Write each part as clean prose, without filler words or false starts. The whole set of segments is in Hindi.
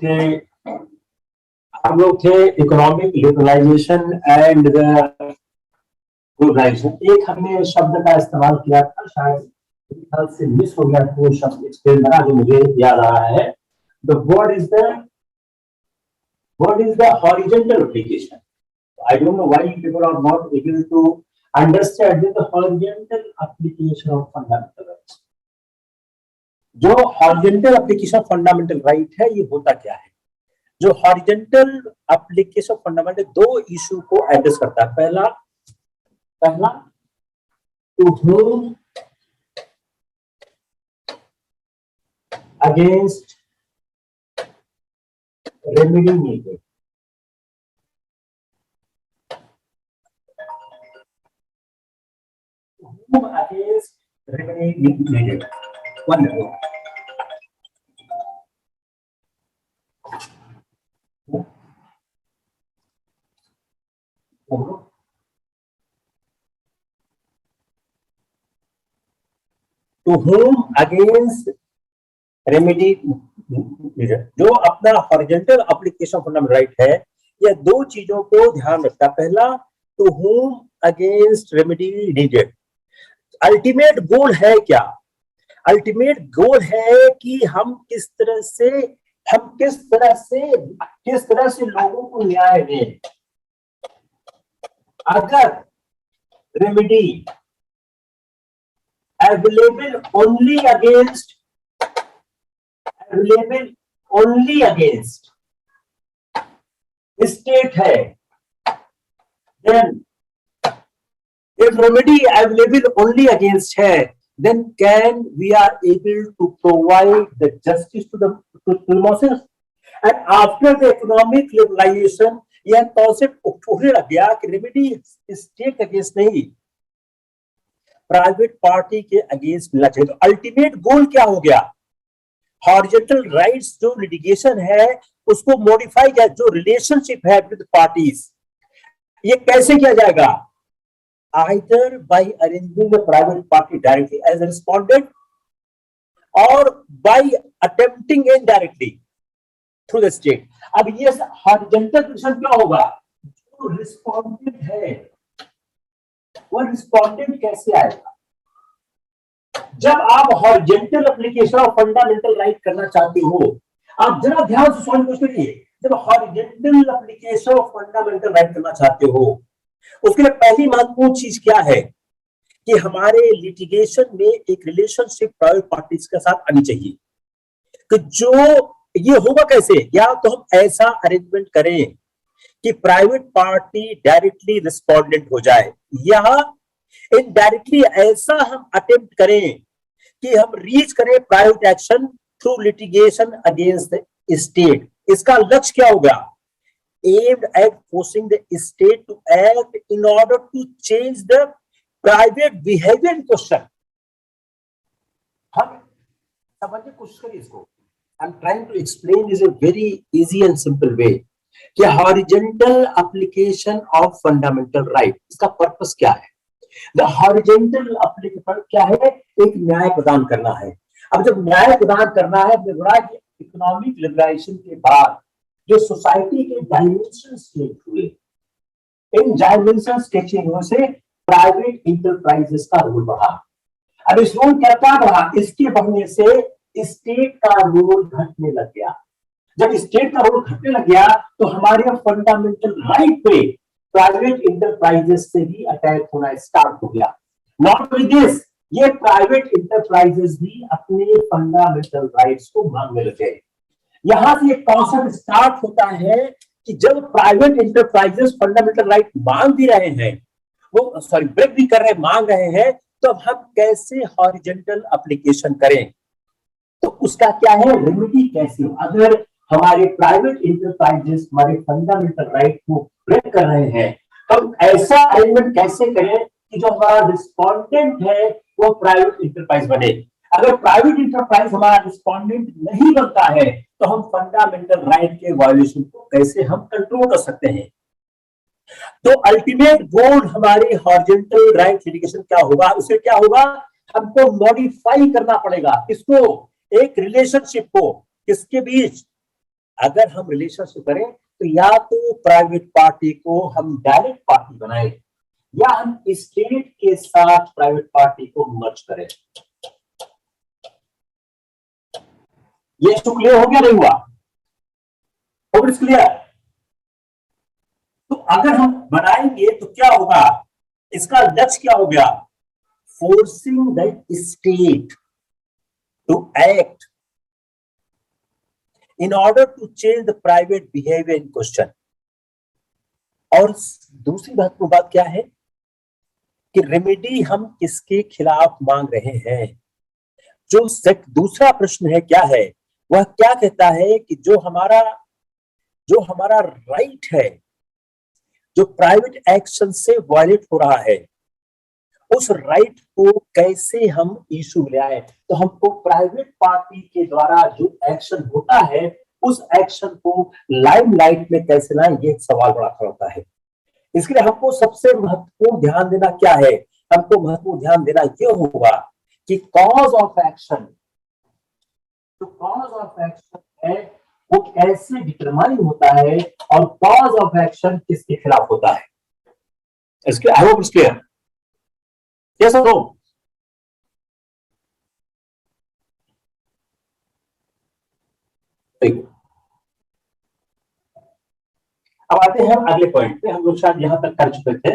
ओके, हम लोग थे इकोनॉमिक लिबरलाइजेशन एंड ग्लोबलाइजेशन। एक हमने शब्द का इस्तेमाल किया था, शायद से मिस हो गया वो शब्द एक्सप्लेन करा जो मुझे याद आ रहा है। The word is the horizontal application. I don't know why people are not able to understand the horizontal application of fundamental rights. जो horizontal application of fundamental right है, ये होता क्या है? जो हॉरिजॉन्टल एप्लीकेशन ऑफ फंडामेंटल दो इशू को एड्रेस करता है। पहला to whom against remedy needed. Whom against remedy needed. Wonderful. To whom against remedy needed. जो अपना horizontal application of fundamental right है, यह दो चीजों को ध्यान रखता है। पहला, to whom against remedy needed. Ultimate goal है क्या? अल्टीमेट गोल है कि हम किस तरह से लोगों को न्याय दें। अगर remedy available only against state है, then if remedy available only against her, then can we are able to provide the justice to the masses? And after the economic liberalization, यह कॉन्सेप्ट उठने लग गया कि रेमेडी स्टेट अगेंस्ट नहीं, प्राइवेट पार्टी के अगेंस्ट मिलना चाहिए। तो अल्टीमेट गोल क्या हो गया? हॉरिजॉन्टल राइट्स जो लिटिगेशन है उसको मॉडिफाई किया, जो रिलेशनशिप है विद पार्टीज, ये कैसे किया जाएगा? Either by arranging the private party directly as a respondent or by attempting indirectly through the state. अब ये हॉरिजॉन्टल एप्लीकेशन क्या होगा? जो रिस्पोंडेंट है वो रिस्पोंडेंट कैसे आएगा? जब आप horizontal application of fundamental right करना चाहते हो, आप जरा ध्यान से सुनिए, जब horizontal application of fundamental right करना चाहते हो, उसके लिए पहली महत्वपूर्ण चीज क्या है कि हमारे लिटिगेशन में एक रिलेशनशिप प्राइवेट पार्टीज के साथ आनी चाहिए। कि जो ये होगा कैसे? या तो हम ऐसा अरेंजमेंट करें कि प्राइवेट पार्टी डायरेक्टली रिस्पोंडेंट हो जाए, या इनडायरेक्टली ऐसा हम अटेम्प्ट करें कि हम रीच करें private action through litigation against the state. इसका लक्ष्य क्या होगा? aimed at forcing the state to act in order to change the private behavior in question. हम समझने की कोशिश करिए इसको। I'm trying to explain this in a very easy and simple way कि horizontal application of fundamental right, इसका पर्पस क्या है? The horizontal application क्या है? एक न्याय प्रदान करना है। अब जब न्याय प्रदान करना है, इकोनॉमिक लिबरलाइजेशन के बाद जो सोसाइटी के डायमेंशन चेंज हुए, इन डायमेंशन के चेंज होने से प्राइवेट इंटरप्राइजेस का रोल बढ़ा। अब इस रोल क्या बढ़ा? इसके बढ़ने से स्टेट का रोल घटने लग गया। जब स्टेट का रोल घटने लग गया तो हमारे फंडामेंटल राइट पे प्राइवेट इंटरप्राइजेस से भी अटैक होना स्टार्ट हो गया। नॉट विद दिस, ये प्राइवेट इंटरप्राइजेस भी अपने फंडामेंटल राइट्स को मांगने लगे। यहां से एक कॉन्सेप्ट स्टार्ट होता है कि जब प्राइवेट इंटरप्राइजेस फंडामेंटल राइट मांग भी रहे हैं, वो ब्रेक भी कर रहे हैं, मांग रहे हैं, तो अब हम कैसे हॉरिजॉन्टल एप्लीकेशन करें? तो उसका क्या है? रेमेडी कैसे हो? अगर हमारे प्राइवेट इंटरप्राइजेस हमारे फंडामेंटल राइट को ब्रेक कर रहे हैं, तो हम ऐसा अरेंजमेंट कैसे करें कि जो हमारा रिस्पोंडेंट है वो प्राइवेट इंटरप्राइज बने। अगर प्राइवेट इंटरप्राइज हमारा रिस्पोंडेंट नहीं बनता है तो हम फंडामेंटल राइट के वायलेशन को कैसे हम कंट्रोल कर सकते हैं? तो अल्टीमेट गोल हमारे हॉरिजॉन्टल राइट लिटिगेशन क्या होगा? उससे क्या होगा? हमको मॉडिफाई करना पड़ेगा इसको, एक रिलेशनशिप को, किसके बीच? अगर हम रिलेशनशिप करें तो या तो प्राइवेट पार्टी को हम डायरेक्ट पार्टी बनाए या हम स्टेट के साथ प्राइवेट पार्टी को मर्ज करें। ये इशू क्लियर हो गया नहीं हुआ? Hope it's clear. तो अगर हम बनाएंगे तो क्या होगा, इसका लक्ष्य क्या हो गया, forcing the state to act in order to change the private behavior in question। और दूसरी महत्वपूर्ण बात क्या है कि रेमेडी हम किसके खिलाफ मांग रहे हैं। जो दूसरा प्रश्न है क्या है, वह क्या कहता है कि जो हमारा राइट है, जो प्राइवेट एक्शन से वायलेट हो रहा है, उस राइट को कैसे हम इशू में लाए। तो हमको प्राइवेट पार्टी के द्वारा जो एक्शन होता है उस एक्शन को लाइमलाइट में कैसे लाएं, ये एक सवाल बड़ा खड़ा होता है। इसके लिए हमको सबसे महत्वपूर्ण ध्यान देना क्या है, हमको महत्वपूर्ण ध्यान देना ये होगा कि कॉज ऑफ एक्शन, जो कॉज ऑफ एक्शन है वो कैसे डिटरमाइन होता है और कॉज ऑफ एक्शन किसके खिलाफ होता है। इसके I hope it's clear. Yes or no? अब आते हैं हम अगले पॉइंट पे, हम लोग शायद यहां तक कर चुके थे।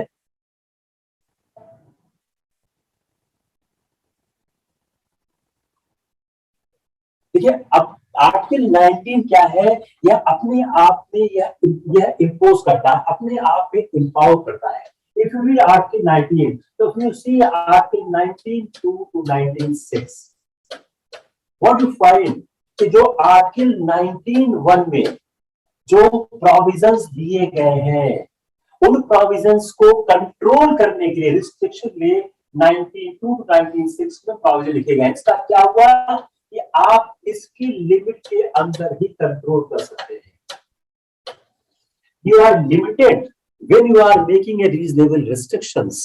देखिए अब आर्टिकल 19 क्या है, यह अपने आप में यह इंपोज करता है, अपने आप में इंपावर करता है। If you read Article 19, so if you see Article 19(2) to 19(6), what you find कि जो Article 19(1) में जो प्रोविजंस दिए गए हैं, उन प्रोविजंस को कंट्रोल करने के लिए रिस्ट्रिक्शन में 19(2) to 19(6) में प्रोविजन लिखे गए हैं। इसका क्या हुआ कि आप इसकी लिमिट के अंदर ही कंट्रोल कर सकते हैं। You are limited when you are making a reasonable restrictions,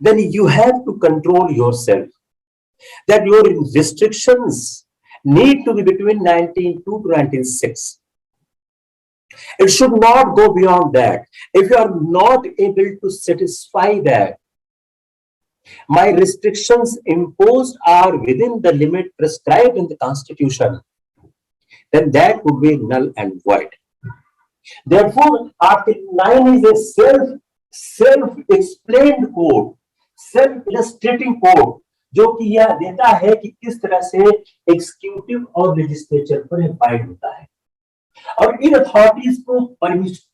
then you have to control yourself, that your restrictions need to be between 19(2) to 19(6). It should not go beyond that. If you are not able to satisfy that, my restrictions imposed are within the limit prescribed in the Constitution, then that would be null and void. Therefore, Article 9 is a self-explained code, self-illustrating code, जो कि यह देता है कि किस तरह से एग्जीक्यूटिव और लेजिस्लेचर पर बाइंड होता है, और इन अथॉरिटीज को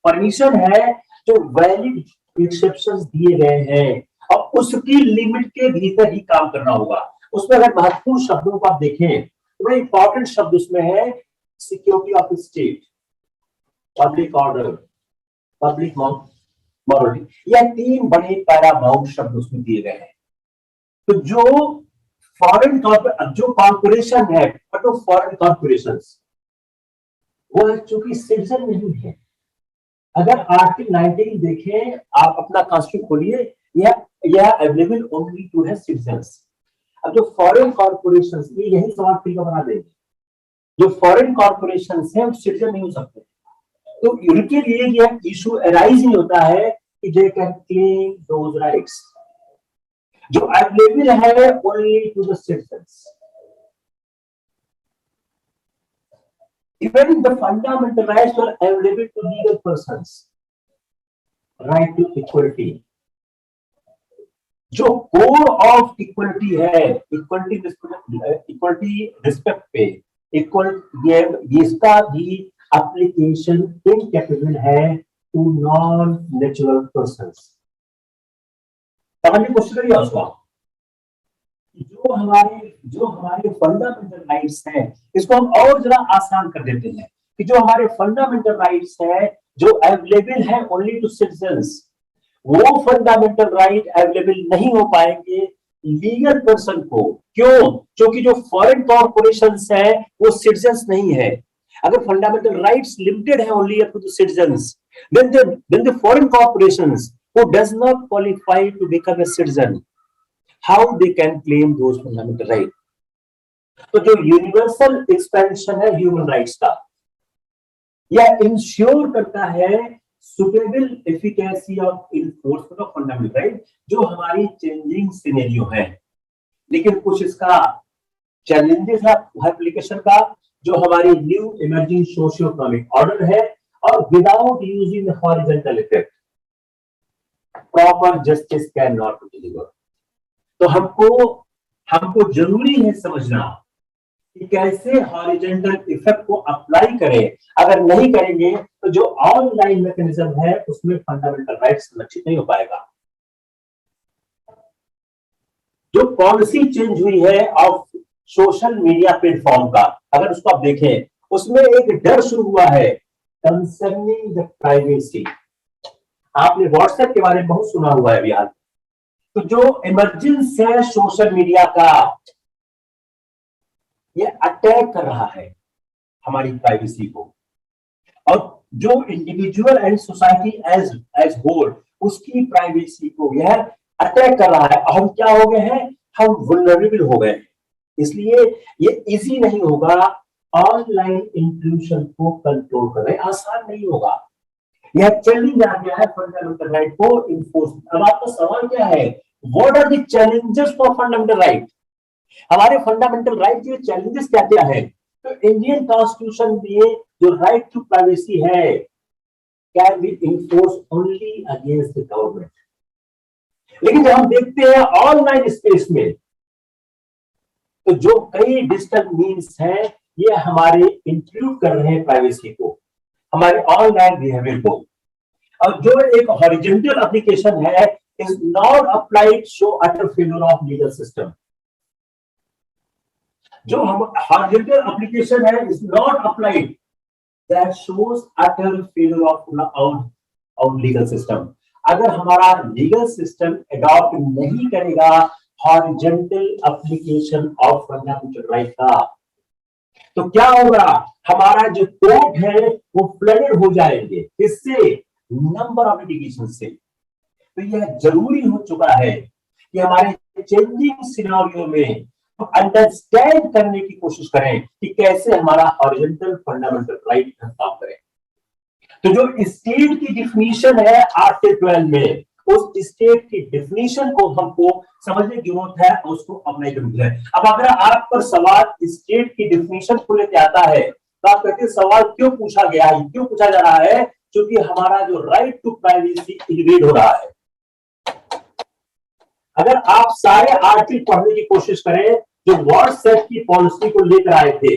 परमिशन है जो वैलिड एक्सेप्शंस दिए गए हैं और उसकी लिमिट के भीतर ही काम करना होगा। उसमें अगर महत्वपूर्ण शब्दों को आप देखें तो बड़े इंपॉर्टेंट शब्द उसमें है security of state, public order, public morality, यह तीन बड़े पैरामाउंट शब्द उसमें दिए गए हैं। तो जो फॉरेन जो कॉर्पोरेशन है, बट वो फॉरेन कॉर्पोरेशंस वो चूंकि सिटीजन नहीं है। अगर आर्टिकल 19 देखें, आप अपना कॉन्स्टिट्यूशन खोलिए, यह अवेलेबल ओनली टू है सिटीजन्स। अब जो फॉरेन कॉर्पोरेशंस, ये यही सवाल फिर का बना देंगे, जो फॉरेन कॉर्पोरेशंस हैं वो सिटीजन नहीं हो सकते, तो उनके लिए यह इशू अराइज नहीं होता है कि they can claim those rights, जो अवेलेबल है only to the citizens. Even the fundamental rights are available to legal persons. Right to equality, जो कोड ऑफ इक्वलिटी है, इक्वलिटी रिस्पेक्ट पे इक्वल, इसका भी एप्लीकेशन इनकेपेबल है टू नॉन नेचुरल पर्संस। समझिए क्वेश्चन करिए उसको। जो हमारे फंडामेंटल राइट्स हैं, इसको हम और जरा आसान कर देते हैं कि जो हमारे फंडामेंटल राइट्स हैं जो अवेलेबल है ओनली टू सिटीजन्स, वो फंडामेंटल राइट अवेलेबल नहीं हो पाएंगे लीगल पर्सन को। क्यों? क्योंकि जो फॉरेन कॉर्पोरेशंस है वो सिटीजन्स नहीं है। अगर फंडामेंटल राइट्स लिमिटेड है only up to the citizens, then the foreign corporations who does not qualify to become a citizen, how they can claim those fundamental rights? तो जो यूनिवर्सल एक्सपेंशन है ह्यूमन राइट्स का, यह इंश्योर करता है suitable efficacy of enforcement of fundamental right, जो हमारी चेंजिंग सिनेरियो है। लेकिन कुछ इसका चैलेंजेस है एप्लीकेशन का, जो हमारी new emerging socio economic order है, और without using horizontal effect proper justice can not be delivered. तो हमको जरूरी है समझना कि कैसे हॉरिजॉन्टल इफेक्ट को अप्लाई करें। अगर नहीं करेंगे तो जो ऑनलाइन मैकेनिज्म है उसमें फंडामेंटल राइट्स संरक्षित नहीं हो पाएगा। जो पॉलिसी चेंज हुई है ऑफ सोशल मीडिया प्लेटफॉर्म का, अगर उसको आप देखें, उसमें एक डर शुरू हुआ है कंसर्निंग द प्राइवेसी। आपने व्हाट्सएप के बारे में बहुत सुना हुआ है अभी हाल। तो जो इमरजेंस है सोशल मीडिया का, ये अटैक कर रहा है हमारी प्राइवेसी को, और जो individual and society as whole उसकी प्राइवेसी को यह अटैक कर रहा है। हम क्या हो गए हैं, हम वल्नरेबल हो गए। इसलिए ये इजी नहीं होगा ऑनलाइन इंट्रूशन को कंट्रोल करना, आसान नहीं होगा। यह चैलेंज आ गया है फंडामेंटल राइट को इन्फोर्स। अब आपका सवाल क्या है, what are the challenges for fundamental right? हमारे फंडामेंटल राइट के चैलेंजेस क्या क्या है? तो इंडियन कॉन्स्टिट्यूशन में जो राइट टू प्राइवेसी है can be enforce only against the government. लेकिन जब हम देखते हैं ऑनलाइन स्पेस में, तो जो कई डिजिटल मीन्स हैं ये हमारे इंक्लूड कर रहे हैं प्राइवेसी को, हमारे ऑनलाइन बिहेवियर को। और जो एक हॉरिजॉन्टल एप्लीकेशन है is not applied show utter failure of legal system. जो हम हॉरिजॉन्टल एप्लीकेशन है is not applied, that shows utter failure of legal system. अगर हमारा लीगल सिस्टम अडॉप्ट नहीं करेगा horizontal application of fundamental right का, तो क्या होगा, हमारा जो कोर्ट है वो फ्लडेड हो जाएंगे। इससे नंबर ऑफ लिटिगेशन से। तो यह जरूरी हो चुका है कि हमारे चेंजिंग सिनेरियो में अंडरस्टैंड करने की कोशिश करें कि कैसे हमारा हॉरिजॉन्टल फंडामेंटल राइट काम करें। तो जो स्टेट की डिफिनीशन है आर्टिकल 12 में, उस स्टेट की डिफिनीशन को हमको समझने की जरूरत है और उसको अप्लाई करनी है। अब अगर आप पर सवाल स्टेट की डिफिनीशन को लेकर आता है तो आप कहते हैं सवाल क्यों पूछा गया है, क्यों पूछा जा रहा है? क्योंकि हमारा जो राइट टू प्राइवेसी इन्वेड हो रहा है। अगर आप सारे आर्टिकल पढ़ने की कोशिश करें जो व्हाट्सएप की पॉलिसी को लेकर आए थे,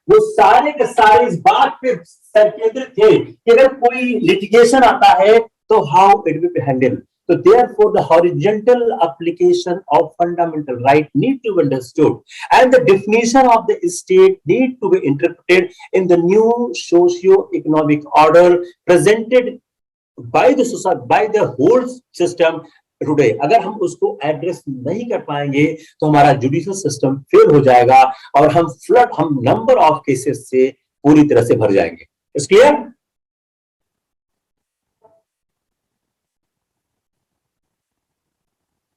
वो सारे के सारे इस बात पे केंद्रित थे कि अगर कोई लिटिगेशन आता है तो how it will be handle. So therefore the horizontal application of fundamental right need to be understood, and the definition of the state need to be interpreted in the new socio-economic order presented by the society, by the whole system today. अगर हम उसको एड्रेस नहीं कर पाएंगे तो हमारा जुडिशियल सिस्टम फेल हो जाएगा और हम नंबर ऑफ केसेस से पूरी तरह से भर जाएंगे। Is clear?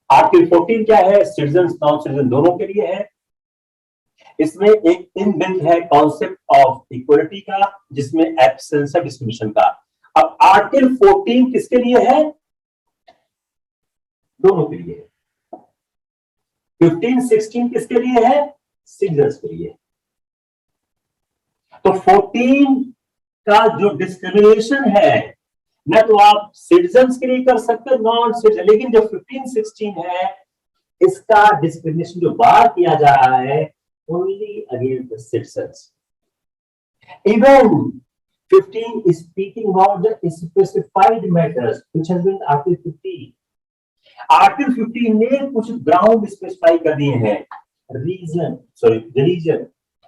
आर्टिकल 14 क्या है? सिटीजन नॉन सिटीजन दोनों के लिए है। इसमें एक इनबिल्ट है कॉन्सेप्ट ऑफ इक्वलिटी का, जिसमें एब्सेंस ऑफ डिस्क्रिमिनेशन का। अब आर्टिकल 14 किसके लिए है? दोनों के लिए है। 15-16 किसके लिए है? सिटीजन के लिए। तो 14 का जो डिस्क्रिमिनेशन है न तो आप सिटीजन्स के लिए कर सकते नॉन सिटीजन, लेकिन जो 15-16 है इसका डिस्क्रिमिनेशन जो बार किया जा रहा है only against the citizens. Even 15 is speaking about the specified matters which has been Article 15. Article 15 ने कुछ ग्राउंड स्पेसिफाई कर दिए हैं, religion,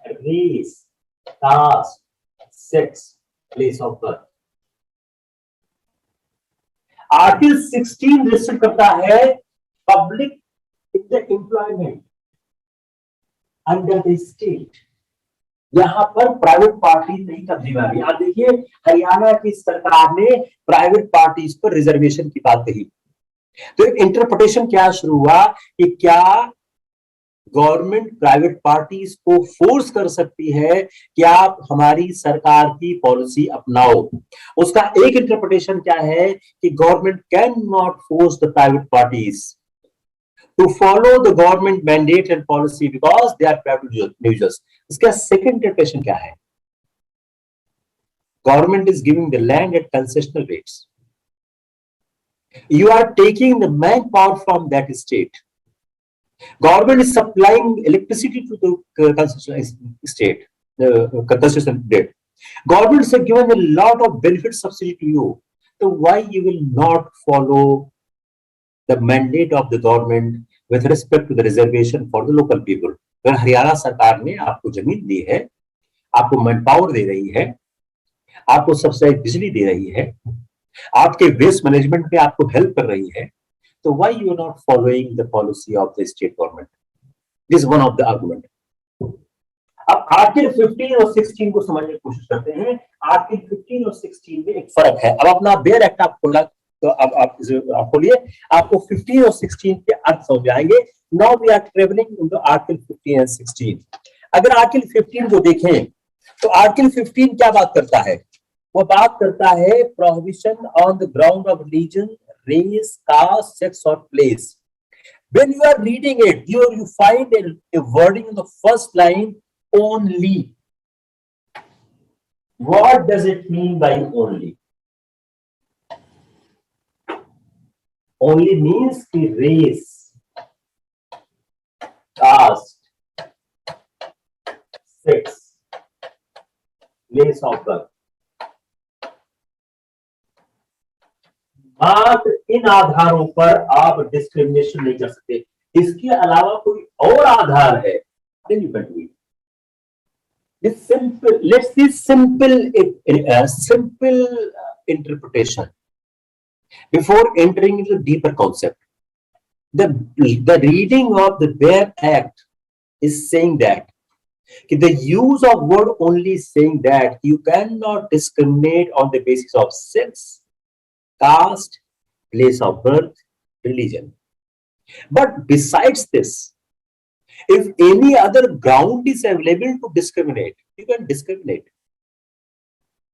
race, caste, sex, place of birth. Article 16 restrict करता है public in the employment under the state. यहां पर प्राइवेट पार्टी नहीं का जिम्मेदारी। आप देखिए हरियाणा की सरकार ने प्राइवेट पार्टीज पर रिजर्वेशन की बात कही, तो एक इंटरप्रिटेशन क्या शुरू हुआ कि क्या गवर्नमेंट प्राइवेट पार्टीज को फोर्स कर सकती है कि आप हमारी सरकार की पॉलिसी अपनाओ। उसका एक इंटरप्रिटेशन क्या है कि government can not force the private parties to follow the government mandate and policy because they are private users. इसका second interpretation क्या है? Government is giving the land at concessional rates. You are taking the manpower from that state. Government is supplying electricity to the concessional state, the concessional rate. Government has given a lot of benefit subsidy to you. So why you will not follow the mandate of the government with respect to the reservation for the local people? अगर हरियाणा सरकार ने आपको जमीन दी है, आपको मैन पावर दे रही है, आपको सब्सिडाइज बिजली दे रही है, आपके वेस्ट मैनेजमेंट में आपको हेल्प कर रही है, तो why you are not following the policy of the state government? This is one of the argument. अब आर्टिकल 15 और 16 को समझने की कोशिश करते हैं। आर्टिकल 15 और 16 में एक फर्क है। अब अपना बेयर एक्ट आप खोला तो अब आप खोलिए, आपको 15 और 16 के अर्थ समझ आएंगे। Now we are travelling in the article 15 and 16। अगर आर्टिकल 15 को देखें तो आर्टिकल 15 क्या बात करता है? वो बात करता है prohibition on the ground of religion, race, caste, sex or place. When you are reading it, you find a wording in the first line, only. What does it mean by only? Only means the race, caste, sex, place of birth. मात्र इन आधारों पर आप डिस्क्रिमिनेशन नहीं कर सकते। इसके अलावा कोई और आधार है, then you can do it. This simple, let's see simple interpretation before entering into the deeper concept. The reading of the Bare Act is saying that the use of word only is saying that you cannot discriminate on the basis of sex, caste, place of birth, religion. But besides this, if any other ground is available to discriminate, you can discriminate.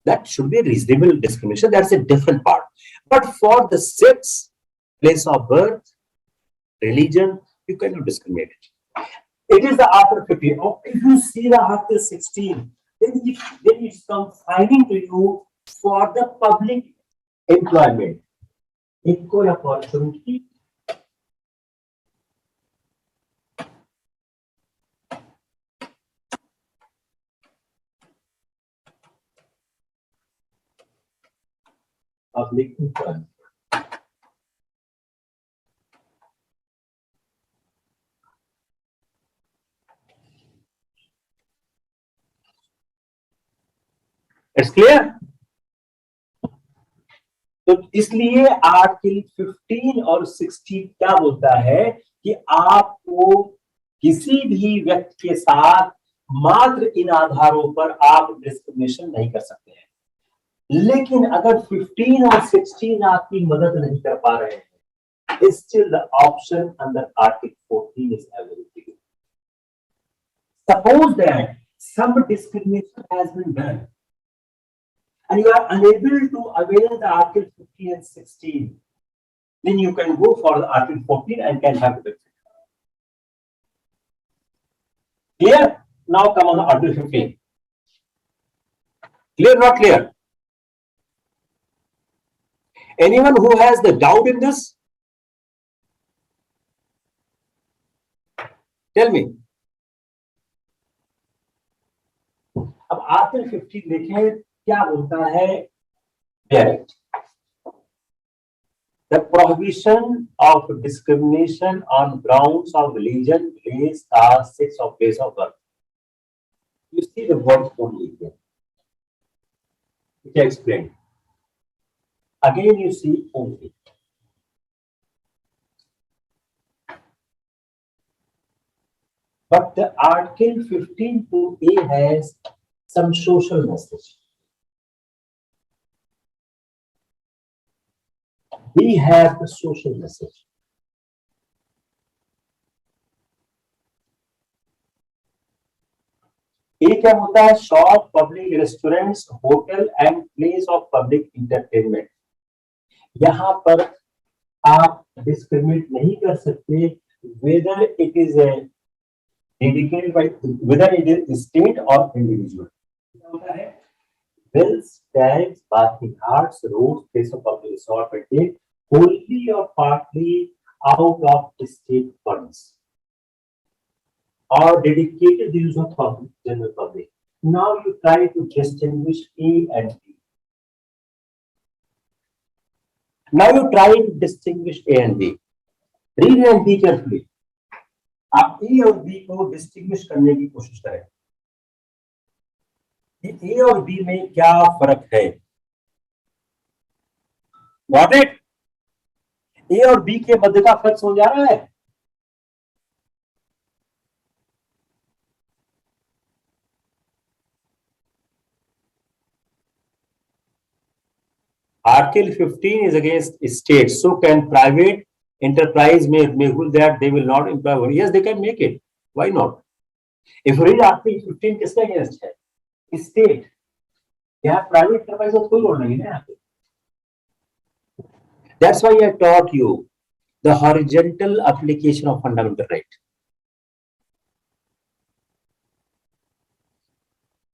That should be a reasonable discrimination. That's a different part. But for the sex, place of birth, religion, you cannot discriminate. It is the Article 15. Or if you see the Article 16, then it's confining to you for the public employment, equal opportunity, public employment. It's clear? तो इसलिए आर्टिकल 15 और 16 क्या बोलता है कि आपको किसी भी व्यक्ति के साथ मात्र इन आधारों पर आप डिस्क्रिमिनेशन नहीं कर सकते हैं। लेकिन अगर 15 और 16 आपकी मदद नहीं कर पा रहे हैं, still the option under Article 14 is available. Suppose that some discrimination has been done and you are unable to avail the Article 15 and 16, then you can go for the Article 14 and can have the benefit. Clear? Now come on the Article 15. Clear, not clear? Anyone who has the doubt in this? Tell me. अब आर्टिकल 15 देखें क्या बोलता है। Direct. The prohibition of discrimination on grounds of religion, race, caste, sex, or place of birth. You see the word only here. Which I explained. Again, you see only. But the Article 15 to A has some social message. We have the social message. ए क्या होता है? Shop, public restaurants, hotel and place of public entertainment. यहां पर आप डिस्क्रिमिनेट नहीं कर सकते whether it is dedicated by, whether it is state और इंडिविजुअल। क्या होता है? wells, tanks, bathing huts, roads, place of public resort were paid wholly or partly out of state funds or dedicated the use of public, general public. Now you try to distinguish A and B. Now you try to distinguish A and B. Read A and B carefully. आप A और B को डिस्टिंग्विश करने की कोशिश करें। ए और बी में क्या फर्क है? Got it? ए और बी के मध्य का फर्क समझ आ रहा है? Article 15 is against state. So can private enterprise may rule that they will not employ? Yes, they can make it. Why not? If you read Article 15, किसके against है? State. यहाँ private enterprise का कोई रोल नहीं है यहाँ पे. That's why I taught you the horizontal application of fundamental right.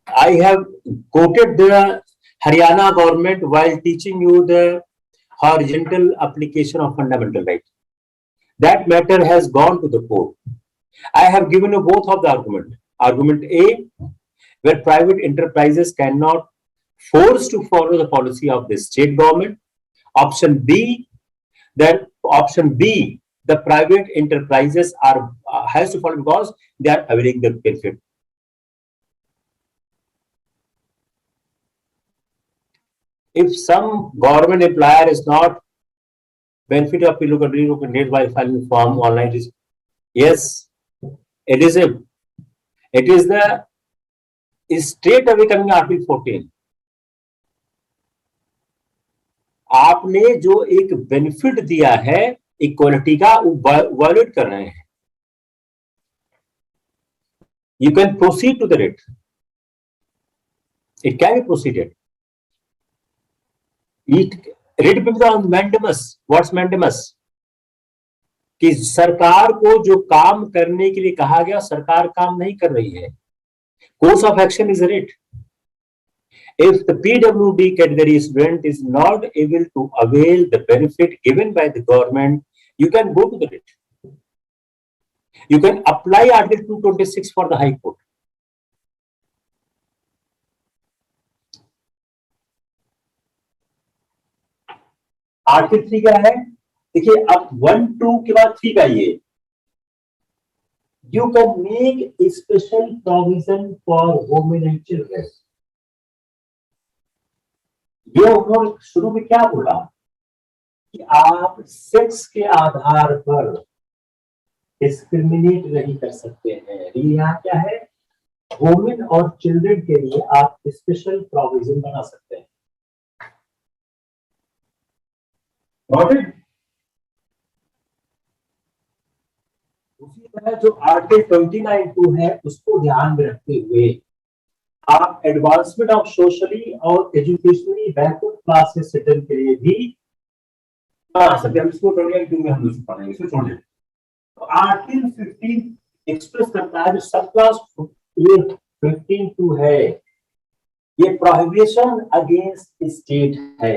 I have quoted the Haryana government while teaching you the horizontal application of fundamental right. That matter has gone to the court. I have given you both of the argument. Argument A, where private enterprises cannot force to follow the policy of the state government. Option B, that option B, the private enterprises are has to follow because they are availing the benefit. If some government employer is not benefit of relocated by filing form online, yes, it is the straight away coming Article 14. आपने जो एक बेनिफिट दिया है इक्वालिटी का, वो वायलेट कर रहे हैं. You can proceed to the writ. It can be proceeded. Writ becomes mandamus. What's mandamus? कि सरकार को जो काम करने के लिए कहा गया, सरकार काम नहीं कर रही है. Course of action is writ. If the PWD category student is not able to avail the benefit given by the government, you can go to the writ. You can apply Article 226 for the High Court. Article 3 क्या है? देखिए, अब 1, 2 के बाद 3 का ये, you can make a special provision for women and children. ये उन्होंने शुरू में क्या बोला कि आप सेक्स के आधार पर डिस्क्रिमिनेट नहीं कर सकते हैं. यहाँ क्या है? वुमेन और चिल्ड्रन के लिए आप स्पेशल प्रोविजन बना सकते हैं. उसी तरह जो आर्टिकल 29(2) है, उसको ध्यान में रखते हुए आप एडवांसमेंट ऑफ सोशली और एजुकेशनली बैकवर्ड क्लासेस सेटल के लिए भी बना सकते हैं. इसको 29(2) में हम इसको पढ़ेंगे, इसको छोड़ दें. तो आर्टिकल 15 एक्सप्रेस करता है जो सब क्लास 15(2) है, ये प्रोहिबिशन अगेंस्ट स्टेट है,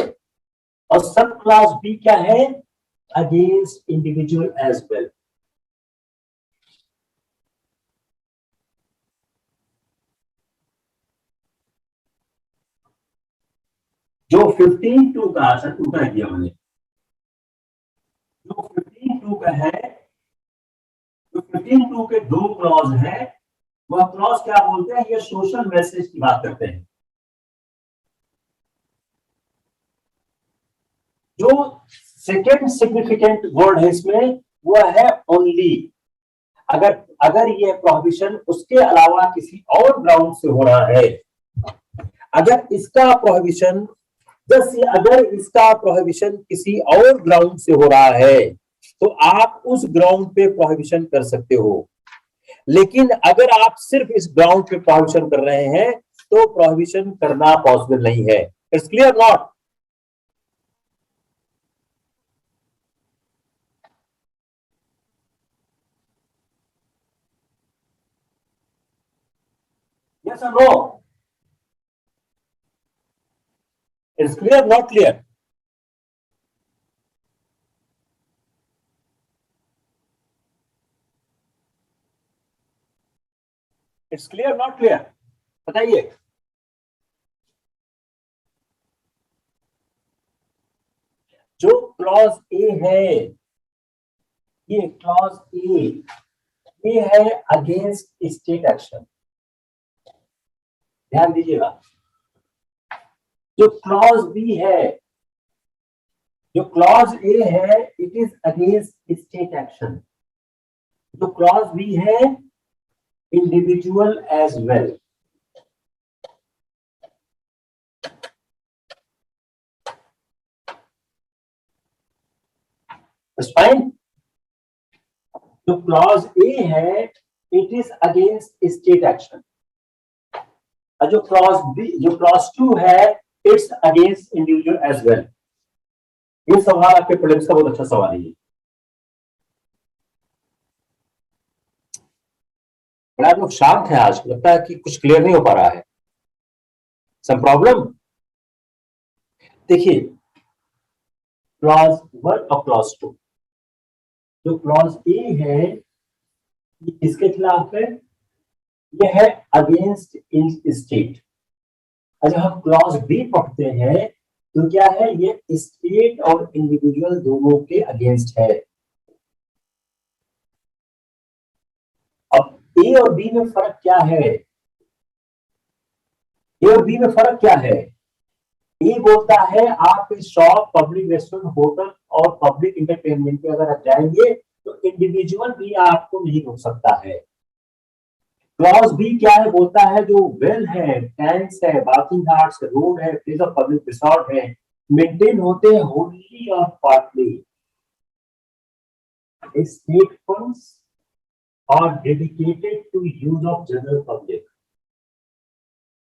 और सब क्लास बी क्या है? Against individual as well. जो 15(2) का टूटा दिया मैंने, जो 15(2) का है, जो 15(2) के 2 क्लॉज है, वह क्लॉज क्या बोलते हैं? ये सोशल मैसेज की बात करते हैं. जो सेकेंड सिग्निफिकेंट वर्ड है इसमें, वह है ओनली. अगर ये प्रोहिबिशन उसके अलावा किसी और ग्राउंड से हो रहा है, अगर इसका प्रोहिबिशन किसी और ग्राउंड से हो रहा है, तो आप उस ग्राउंड पे प्रोहिबिशन कर सकते हो. लेकिन अगर आप सिर्फ इस ग्राउंड पे प्रोहिबिशन कर रहे हैं तो प्रोहिबिशन करना पॉसिबल नहीं है। It's clear not? यस और no? It's clear not clear? It's clear not clear? बताइए। जो क्लॉज ए है, ये क्लॉज ए, ये है अगेंस्ट स्टेट एक्शन। ध्यान दीजिएगा। जो क्लॉज बी है, जो क्लॉज ए है, it is against state action. जो क्लॉज बी है, इंडिविजुअल एज वेल। फाइन। जो क्लॉज ए है, it is against state action. और जो क्लॉज बी, जो क्लॉज टू है, it's against individual as well. ये सवाल आपके प्रीलिम्स का बहुत अच्छा सवाल है। बड़ा आप लोग शांत हैं आज, लगता है कि कुछ क्लियर नहीं हो पा रहा है। Some problem? देखिए, क्लॉज वन और क्लॉज टू। जो क्लॉज ए है, ये किसके खिलाफ है? ये है अगेंस्ट इन स्टेट। और जब हम क्लॉज बी पढ़ते हैं तो क्या है? ये स्टेट और इंडिविजुअल दोनों के अगेंस्ट है। अब ए और बी में फर्क क्या है? ए और बी में फर्क क्या है? ए बोलता है आप शॉप, पब्लिक रेस्टोरेंट, होटल और पब्लिक इंटरटेनमेंट पे अगर आप जाएंगे तो इंडिविजुअल भी आपको नहीं रोक सकता है। क्लॉज बी क्या है? बोलता है जो वेल है, टैंक्स है, बाथिंग घाट्स, रोड है, प्लेस ऑफ पब्लिक रिसोर्ट है, मेंटेन होते हैं होनली और पार्टली स्टेट फंड्स और dedicated to use of general public.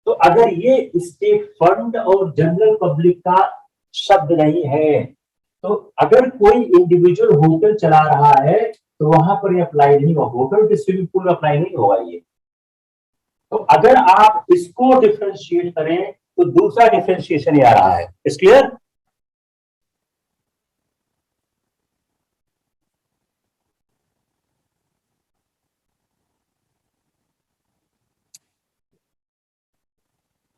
तो अगर ये स्टेट फंड और जनरल पब्लिक का शब्द नहीं है, तो अगर कोई इंडिविजुअल होटल चला रहा है तो वहां पर ये अप्लाई नहीं होगा। होटल के स्विमिंग पूल अप्लाई नहीं होगा ये। तो अगर आप इसको डिफरेंशिएट करें तो दूसरा डिफरेंशिएशन ये आ रहा है। It's clear?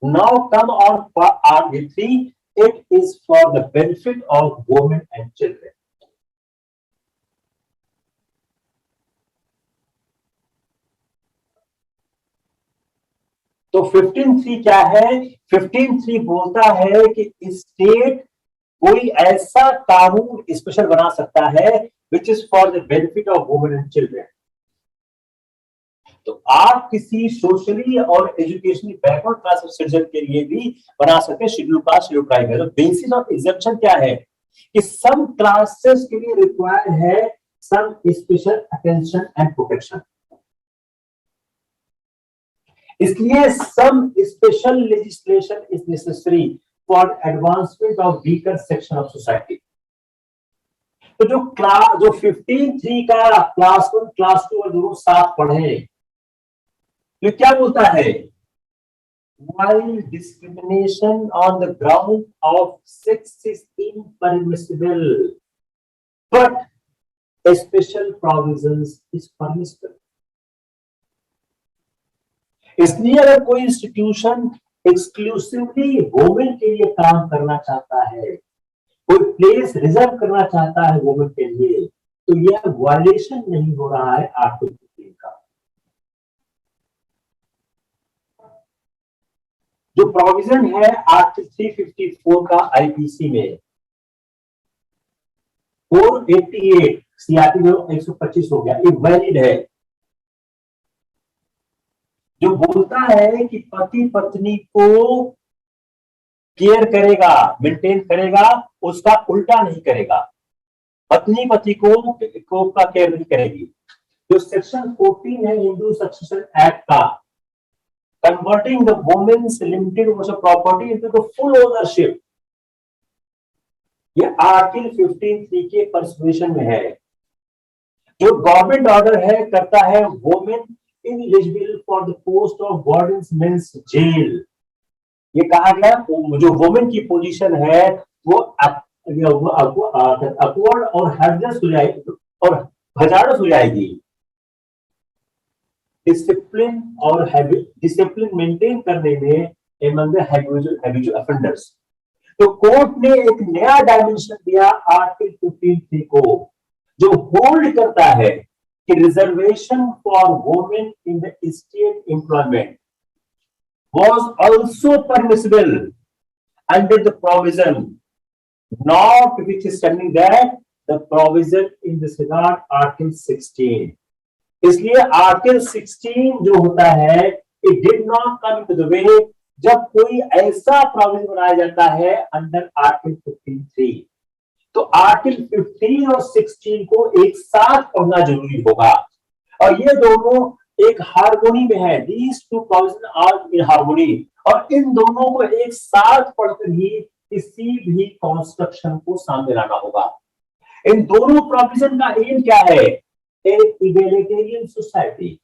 Now come on for RD3. It is for the benefit of women and children. तो 15.3 क्या है? 15.3 बोलता है कि स्टेट कोई ऐसा कानून स्पेशल बना सकता है which is for the benefit of women and children. तो आप किसी सोशली और educationally backward class of citizen के लिए भी बना सकते हैं शेड्यूल कास्ट, शेड्यूल ट्राइब। तो बेसिस ऑफ एग्जेम्पशन क्या है कि सम क्लासेस के लिए रिक्वायर्ड है some special attention and protection. इसलिए some special legislation is necessary for advancement of weaker section of society. तो जो 15.3 का क्लास 1, क्लास 2 और दोनों साथ पढ़े, तो क्या बोलता है? While discrimination on the ground of sex is impermissible, but special provisions is permissible. इसलिए अगर कोई इंस्टीट्यूशन एक्सक्लूसिवली वुमेन के लिए काम करना चाहता है, कोई प्लेस रिजर्व करना चाहता है वुमेन के लिए, तो यह वायलेशन नहीं हो रहा है आर्टिकल 15 का। जो प्रोविजन है आर्टिकल 354 का आईपीसी में, 488 सीआरपी जो 125 हो गया, ये वैलिड है। जो बोलता है कि पति पत्नी को केयर करेगा, मेंटेन करेगा, उसका उल्टा नहीं करेगा। पत्नी पति को का केयर नहीं करेगी। जो सेक्शन 14 है हिंदू सक्सेशन एक्ट का, converting the women's limited property into the full ownership, ये आर्टिकल 15(3) के परस्पेशन में है। जो गवर्नमेंट ऑर्डर है करता है women ineligible for the post of wardens men's jail, ये कहा गया जो वुमेन की पोजीशन है वो अपवर्ड और हैजर्स हो जाएगी और हजार्डस हो जाएगी डिसिप्लिन और डिसिप्लिन मेंटेन करने में एमंग द हैबिचुअल ऑफेंडर्स। तो कोर्ट ने एक नया डायमेंशन दिया आर्टिकल 15(3) को, जो होल्ड करता है कि reservation for women in the state employment was also permissible under the provision notwithstanding that the provision in this regard article 16। इसलिए आर्टिकल 16 जो होता है it did not come into the way जब कोई ऐसा प्रोविजन बनाया जाता है अंडर आर्टिकल 15(3), तो आर्टिकल 15 और 16 को एक साथ पढ़ना जरूरी होगा, और ये दोनों एक हार्मोनी में है। These two provisions are in harmony, और इन दोनों को एक साथ पढ़कर ही किसी भी कॉन्स्ट्रक्शन को सामने लाना होगा। इन दोनों प्रोविजन का एम क्या है? एक इगैलिटेरियन सोसाइटी,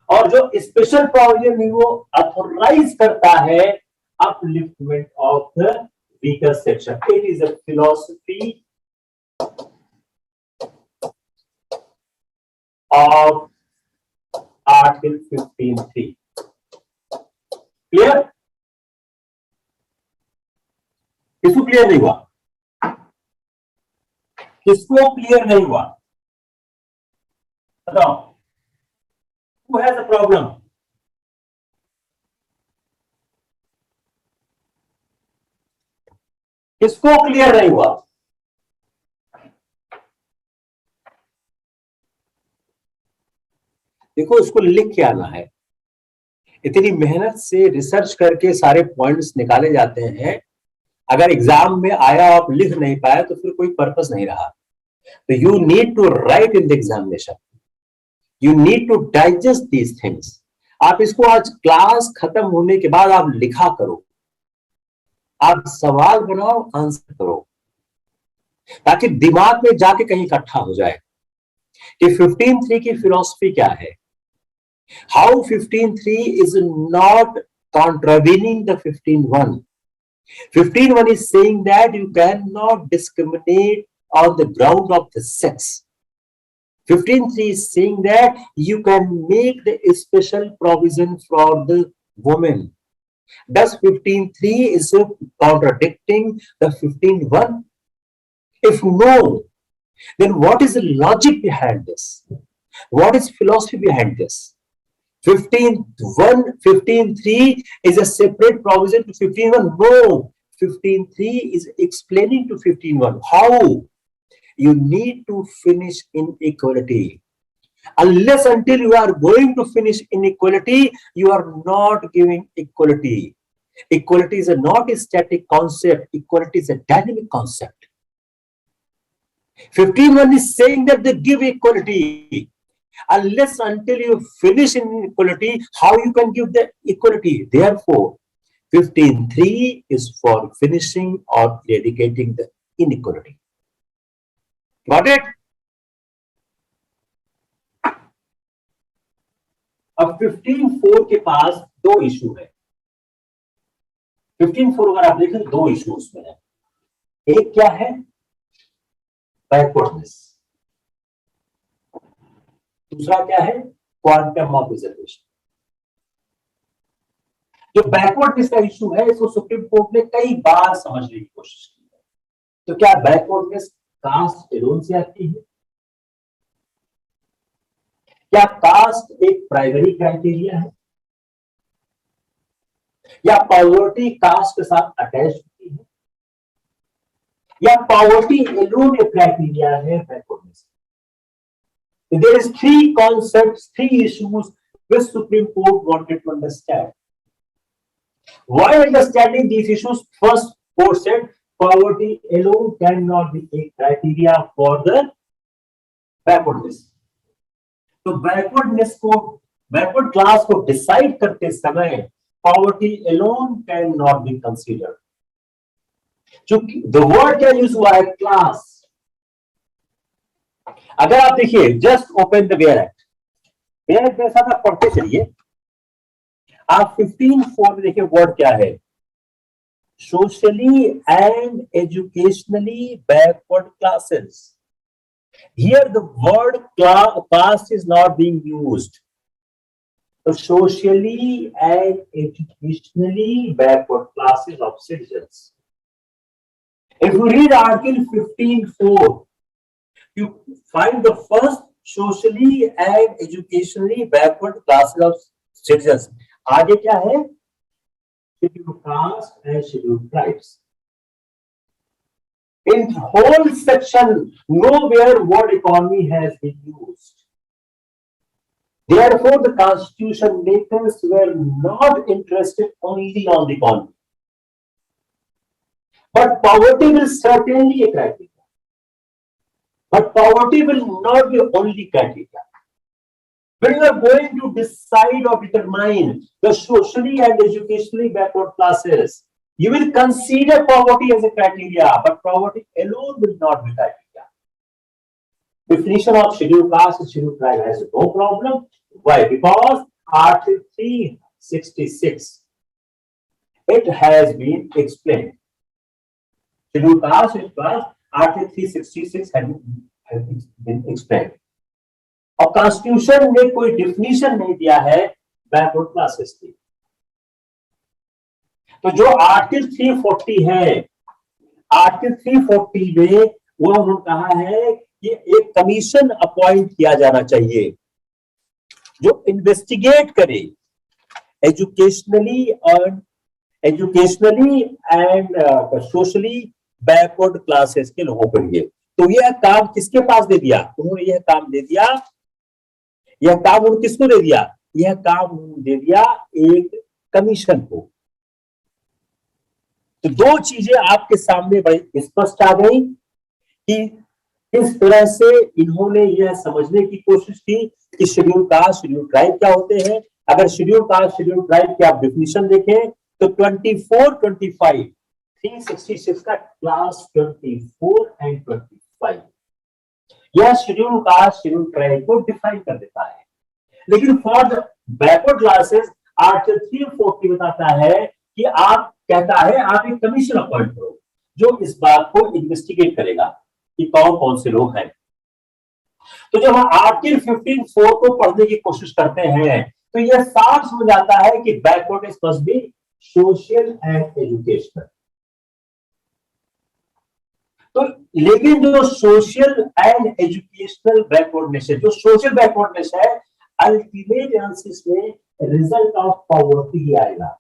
और जो स्पेशल प्रोविजन है वो ऑथोराइज करता है upliftment of the weaker section. It is a philosophy of article 15(3). Clear? किसको क्लियर नहीं हुआ? किसको क्लियर नहीं हुआ बताओ? Who has a problem? किसको क्लियर नहीं हुआ? देखो, इसको लिख के आना है। इतनी मेहनत से रिसर्च करके सारे पॉइंट्स निकाले जाते हैं, अगर एग्जाम में आया आप लिख नहीं पाए तो फिर कोई पर्पस नहीं रहा। तो you need to write in the examination, you need to digest these things. आप इसको आज क्लास खत्म होने के बाद आप लिखा करो, आप सवाल बनाओ, आंसर करो, ताकि दिमाग में जाके कहीं इकट्ठा हो जाए कि 15(3) की फिलॉसफी क्या है, how 15(3) is not contravening the 15(1). 15(1) is saying that you cannot discriminate on the ground of the sex. 15(3) is saying that you can make the special provision for the woman. Does 15(3) is contradicting the 15(1)? If no, then what is the logic behind this? What is philosophy behind this? 15(3) is a separate provision to 15(1). No, 15(3) is explaining to 15(1) how you need to finish inequality. Unless until you are going to finish inequality, you are not giving equality. Equality is not a static concept. Equality is a dynamic concept. 15(1) is saying that they give equality. Unless until you finish inequality, how you can give the equality? Therefore, 15(3) is for finishing or eradicating the inequality. Got it? अब 15(4) के पास दो इशू है। 15(4) अगर आप देखें दो इशू उसमें है। एक क्या है? बैकवर्डनेस। दूसरा क्या है? Quantum of reservation. जो बैकवर्डनेस का इशू है इसको सुप्रीम कोर्ट ने कई बार समझने की कोशिश की है। तो क्या बैकवर्डनेस कास्ट एलोन से आती है? क्या कास्ट एक प्राइमरी क्राइटेरिया है, या पॉवर्टी कास्ट के साथ अटैच होती है, या पॉवर्टी एलोन एक क्राइटेरिया है backwardness? There is three concepts, three issues which Supreme Court wanted to understand. While understanding these issues, first court said poverty alone cannot be a criteria for the backwardness. तो बैकवर्ड क्लास को डिसाइड करते समय poverty alone can not be considered. चूंकि द वर्ड क्या यूज हुआ है, क्लास। अगर आप देखिए, just open the ware act, ware act जैसा था, पढ़ते चलिए। आप 15(4) में देखिए वर्ड क्या है, socially and educationally backward classes. Here the word class is not being used. So socially and educationally backward classes of citizens. If you read Article 15(4), you find the first socially and educationally backward classes of citizens. आगे क्या है? Scheduled caste and scheduled tribes. In whole section, nowhere word economy has been used. Therefore, the constitution makers were not interested only on the economy. But poverty will certainly be a criteria. But poverty will not be only criteria. When you are going to decide or determine the socially and educationally backward classes, you will consider poverty as a criteria, but poverty alone will not be criteria. Definition of scheduled caste and scheduled tribe has no problem. Why? Because Article 366, it has been explained. Scheduled caste and class, Article 366 has been explained. और कॉन्स्टिट्यूशन ने कोई डिफिनीशन नहीं दिया है बैकवर्ड क्लासेस की। तो जो आर्टिकल 340 है, आर्टिकल 340 में वो उन्होंने कहा है कि एक कमीशन अपॉइंट किया जाना चाहिए जो इन्वेस्टिगेट करे educationally and socially backward classes के लोगों के लिए। तो यह काम किसके पास दे दिया? उन्होंने यह काम दे दिया, यह काम उन्होंने किसको दे दिया? यह काम दे दिया एक कमीशन को। तो दो चीजें आपके सामने बड़ी स्पष्ट आ गई कि किस तरह से इन्होंने यह समझने की कोशिश की कि शेड्यूल कास्ट, शेड्यूल ट्राइब क्या होते हैं। अगर शेड्यूल कास्ट, शेड्यूल ट्राइब की आप डिफिनीशन देखें तो 24, 25, 366 का क्लास 24 एंड 25 यह शेड्यूल कास्ट, शेड्यूल ट्राइब को डिफाइन कर देता है। लेकिन for the backward classes article 340 बताता है कि आप, कहता है आप एक कमीशन अपॉइंट करो जो इस बात को इन्वेस्टिगेट करेगा कि कौन कौन से लोग हैं। तो जब हम आर्टिकल 15(4) को पढ़ने की कोशिश करते हैं तो यह साफ समझ आता है कि backwardness must be social and educational. तो लेकिन जो सोशल एंड एजुकेशनल बैकवर्डनेस है, जो सोशल बैकवर्डनेस है, अल्टीमेट एनालिसिस में रिजल्ट ऑफ पॉवर्टी ही आएगा।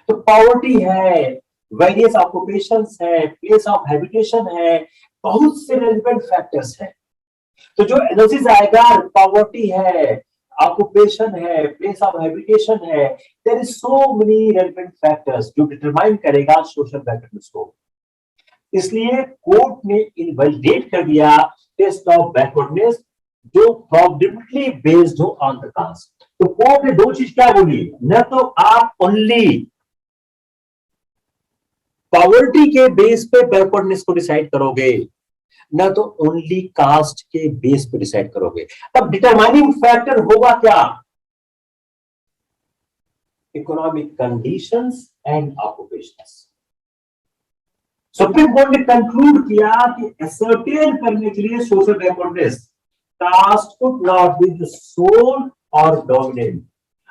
तो पॉवर्टी है, वेरियस ऑक्यूपेशंस है, प्लेस ऑफ हैबिटेशन है, बहुत से रेलेवेंट फैक्टर्स हैं। तो जो एनालिसिस आएगा, पॉवर्टी है, ऑक्यूपेशन है, प्लेस ऑफ हैबिटेशन है, there is so many relevant factors जो डिटरमाइन करेगा सोशल बैकवर्डनेस को। इसलिए कोर्ट ने इनवैलिडेट कर दिया टेस्ट ऑफ बैकवर्डनेस जो प्रोबेबिलिटी बेस्ड हो ऑन द कास्ट। तो कोर्ट ने दो चीज क्या बोली, न तो आप ओनली पॉवर्टी के बेस पे बैकवर्डनेस को डिसाइड करोगे, ना तो ओनली कास्ट के बेस पे डिसाइड करोगे। तब डिटरमाइनिंग फैक्टर होगा क्या? Economic conditions and occupations. Supreme court ने कंक्लूड किया कि असर्टेन करने के लिए social backwardness caste could not be the sole और डोमिनेंट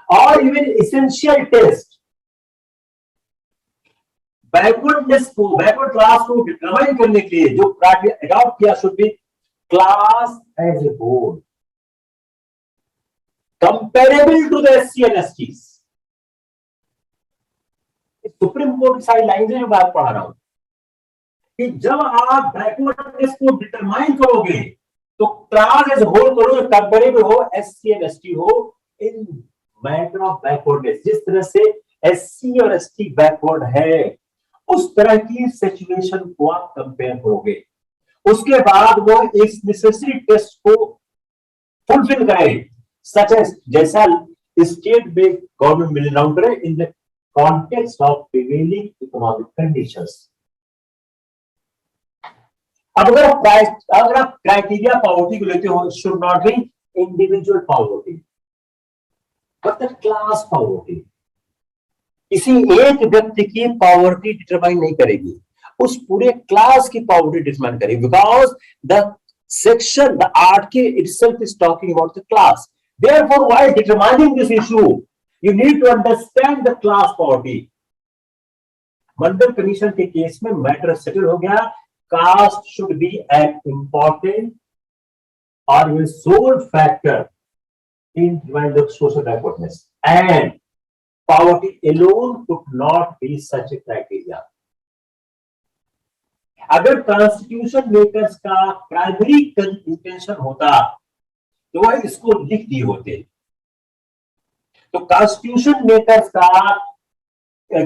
और इवन एसेंशियल टेस्ट। बैकवर्डनेस को, बैकवर्ड क्लास को डिटरमाइन करने के लिए जो क्राइटेरिया अडॉप्ट किया should be class as a whole comparable to the SC and STs. Supreme court की सारी लाइन में बात पढ़ा रहा हूं कि जब आप बैकवर्डनेस को डिटरमाइन करोगे तो क्लास एज होल करोगे, कंपेरेबल हो, एससी एंड एसटी हो इन मैटर ऑफ बैकवर्डनेस। जिस तरह से एससी और एसटी बैकवर्ड है उस तरह की सिचुएशन को आप कंपेयर करोगे। उसके बाद वो इस नेसेसरी टेस्ट को फुलफिल करे, सच एज जैसा स्टेट में गवर्नमेंट मिल राउंड करे in the context of prevailing economic conditions. अब अगर आप क्राइटेरिया पॉवर्टी को लेते हो, should not B individual poverty but the class poverty. किसी एक व्यक्ति की पॉवर्टी डिटरमाइन नहीं करेगी, उस पूरे क्लास की पॉवर्टी डिटरमाइन करेगी, because the section, the article itself is talking about the class. Therefore, while determining this issue, you need to understand the class poverty. Mandal commission के केस में मैटर सेटल हो गया, caste should be an important और sole factor in the social backwardness, and poverty alone could not be such a criteria. अगर कॉन्स्टिट्यूशन मेकर्स का प्राइमरी इंटेंशन होता तो वह इसको लिख दिए होते। तो कॉन्स्टिट्यूशन मेकर्स का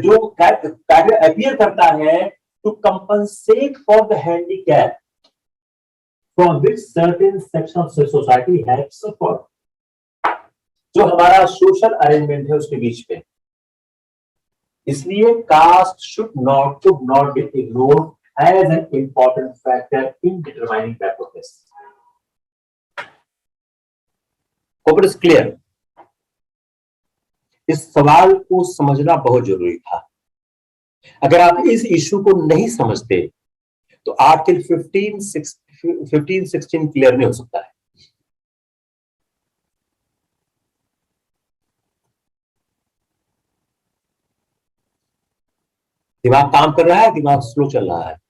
जो कार्य अपीयर करता है to compensate for the handicap from which certain section of society have suffered, जो हमारा सोशल अरेंजमेंट है उसके बीच में। इसलिए caste should not be ignored as an important factor in determining backwardness. Hope it is clear. इस सवाल को समझना बहुत जरूरी था। अगर आप इस इश्यू को नहीं समझते तो आर्टिकल 15-16 क्लियर नहीं हो सकता है। दिमाग काम कर रहा है, दिमाग स्लो चल रहा है।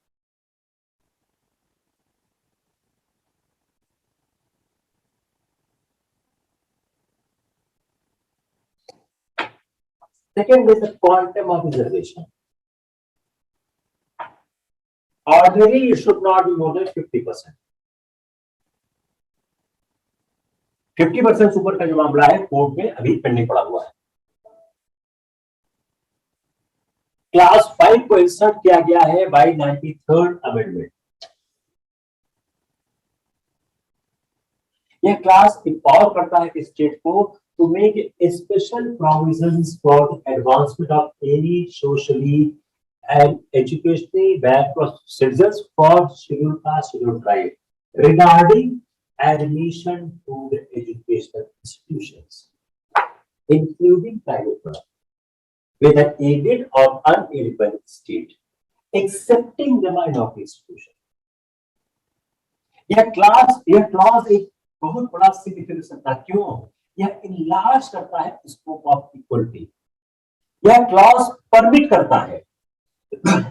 Second is the quantum of reservation. Ordinarily, it should not be more than 50%. 50% से ऊपर का जो मामला है कोर्ट में अभी पेंडिंग पड़ा हुआ है। क्लास 5 को इंसर्ट किया गया है बाय 93rd अमेंडमेंट। यह क्लास इंपावर करता है स्टेट को to make special provisions for the advancement of any socially and educationally backward citizens for scheduled caste, scheduled tribe regarding admission to the educational institutions, including private one, with an aided or unaided by the state, excepting the minority institution. यह क्लॉज एक बहुत बड़ा सिग्निफिकेंस था। क्यों? यह इनलार्ज करता है स्कोप ऑफ इक्वलिटी। यह क्लॉज परमिट करता है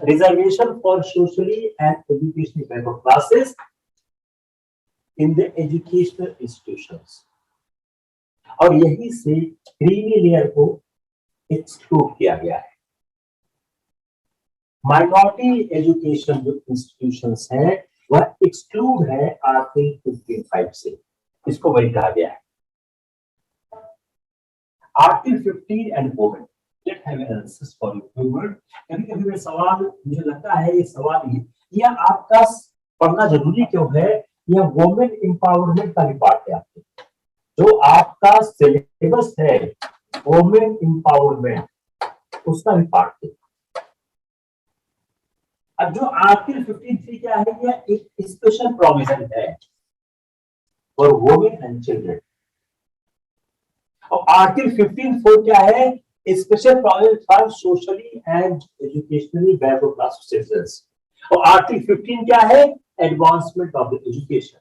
reservation for socially and educational backward classes in the educational institutions, और यही से क्रीमी लेयर को एक्सक्लूड किया गया है। माइनॉरिटी एजुकेशन जो इंस्टीट्यूशंस है वह एक्सक्लूड है आर्टिकल 15(5) से, इसको वही कहा गया है। Article 15 and women, let have an answer for you word. कभी-कभी ये सवाल मुझे लगता है ये सवाल ये आपका पढ़ना जरूरी क्यों है? यह वुमेन एम्पावरमेंट का भी पार्ट है। आपके जो आपका सिलेबस है वुमेन एम्पावरमेंट उसका भी पार्ट है। अब जो आर्टिकल 15(3) क्या है? यह एक स्पेशल प्रोविजन है फॉर वुमेन एंड चिल्ड्रन। और आर्टिकल 15(4) क्या है? Special provision for socially and educationally backward class citizens. और आर्टिकल 15 क्या है? Advancement of the education.